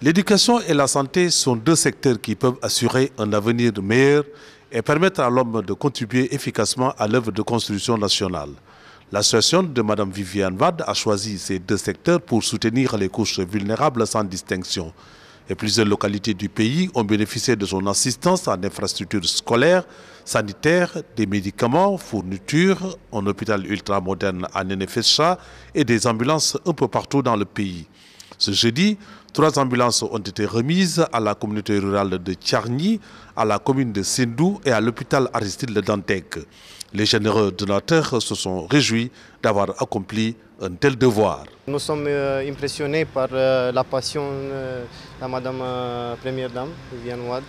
L'éducation et la santé sont deux secteurs qui peuvent assurer un avenir meilleur et permettre à l'homme de contribuer efficacement à l'œuvre de construction nationale. L'association de Mme Viviane Wade a choisi ces deux secteurs pour soutenir les couches vulnérables sans distinction. Et plusieurs localités du pays ont bénéficié de son assistance en infrastructures scolaires, sanitaires, des médicaments, fournitures, un hôpital ultramoderne à Nénéfécha et des ambulances un peu partout dans le pays. Ce jeudi, 3 ambulances ont été remises à la communauté rurale de Tcharny, à la commune de Sendou et à l'hôpital Aristide de Dantec. Les généreux donateurs se sont réjouis d'avoir accompli un tel devoir. Nous sommes impressionnés par la passion de Madame Première Dame, Viviane Wade,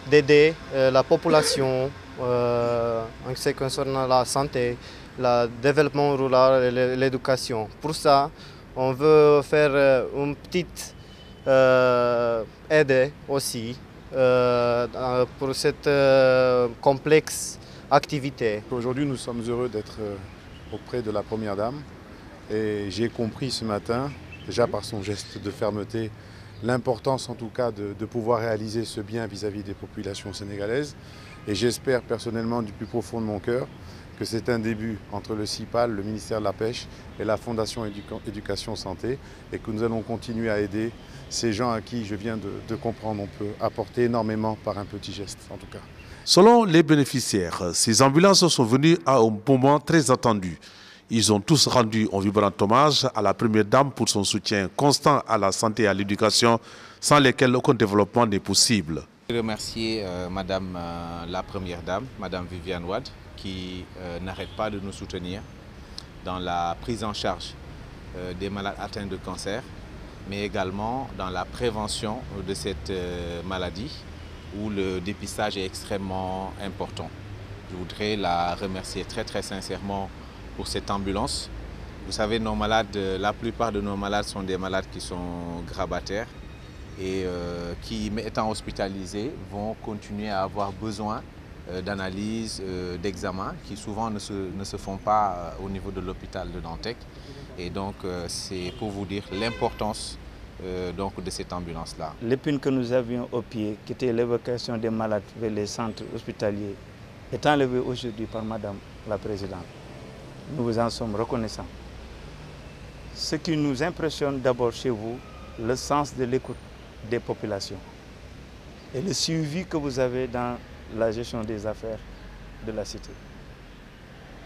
d'aider la population en ce qui concerne la santé, le développement rural et l'éducation. Pour ça, on veut faire une petite aide aussi pour cette complexe activité. Aujourd'hui, nous sommes heureux d'être auprès de la Première Dame et j'ai compris ce matin, déjà par son geste de fermeté, l'importance en tout cas de pouvoir réaliser ce bien vis-à-vis des populations sénégalaises. Et j'espère personnellement du plus profond de mon cœur que c'est un début entre le CIPAL, le ministère de la Pêche et la Fondation Éducation Santé et que nous allons continuer à aider ces gens à qui je viens de comprendre on peut apporter énormément par un petit geste en tout cas. Selon les bénéficiaires, ces ambulances sont venues à un moment très attendu. Ils ont tous rendu un vibrant hommage à la Première Dame pour son soutien constant à la santé et à l'éducation, sans lesquels aucun développement n'est possible. Je veux remercier Madame la Première Dame, Madame Viviane Wade, qui n'arrête pas de nous soutenir dans la prise en charge des malades atteints de cancer, mais également dans la prévention de cette maladie où le dépistage est extrêmement important. Je voudrais la remercier très sincèrement pour cette ambulance. Vous savez, nos malades, la plupart de nos malades sont des malades qui sont grabataires et qui, étant hospitalisés, vont continuer à avoir besoin d'analyses, d'examens qui souvent ne se font pas au niveau de l'hôpital de Dantec. Et donc, c'est pour vous dire l'importance de cette ambulance-là. L'épine que nous avions au pied, qui était l'évacuation des malades vers les centres hospitaliers, est enlevée aujourd'hui par Madame la Présidente. Nous vous en sommes reconnaissants. Ce qui nous impressionne d'abord chez vous, le sens de l'écoute des populations et le suivi que vous avez dans la gestion des affaires de la cité.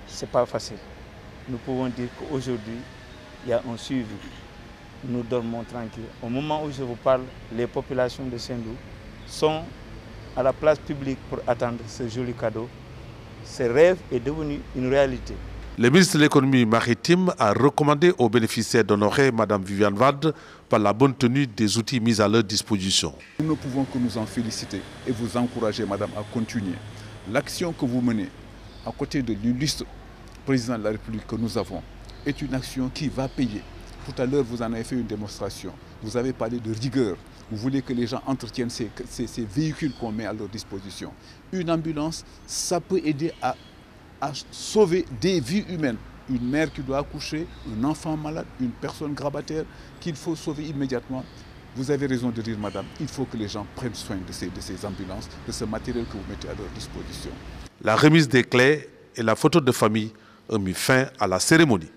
Ce n'est pas facile. Nous pouvons dire qu'aujourd'hui, il y a un suivi. Nous dormons tranquilles. Au moment où je vous parle, les populations de Sendou sont à la place publique pour attendre ce joli cadeau. Ce rêve est devenu une réalité. Le ministre de l'économie maritime a recommandé aux bénéficiaires d'honorer Mme Viviane Wade par la bonne tenue des outils mis à leur disposition. Nous ne pouvons que nous en féliciter et vous encourager, Madame, à continuer. L'action que vous menez à côté de l'illustre président de la République que nous avons est une action qui va payer. Tout à l'heure, vous en avez fait une démonstration. Vous avez parlé de rigueur. Vous voulez que les gens entretiennent ces véhicules qu'on met à leur disposition. Une ambulance, ça peut aider à sauver des vies humaines. Une mère qui doit accoucher, un enfant malade, une personne grabataire qu'il faut sauver immédiatement. Vous avez raison de dire, Madame, il faut que les gens prennent soin de ces ambulances, de ce matériel que vous mettez à leur disposition. La remise des clés et la photo de famille ont mis fin à la cérémonie.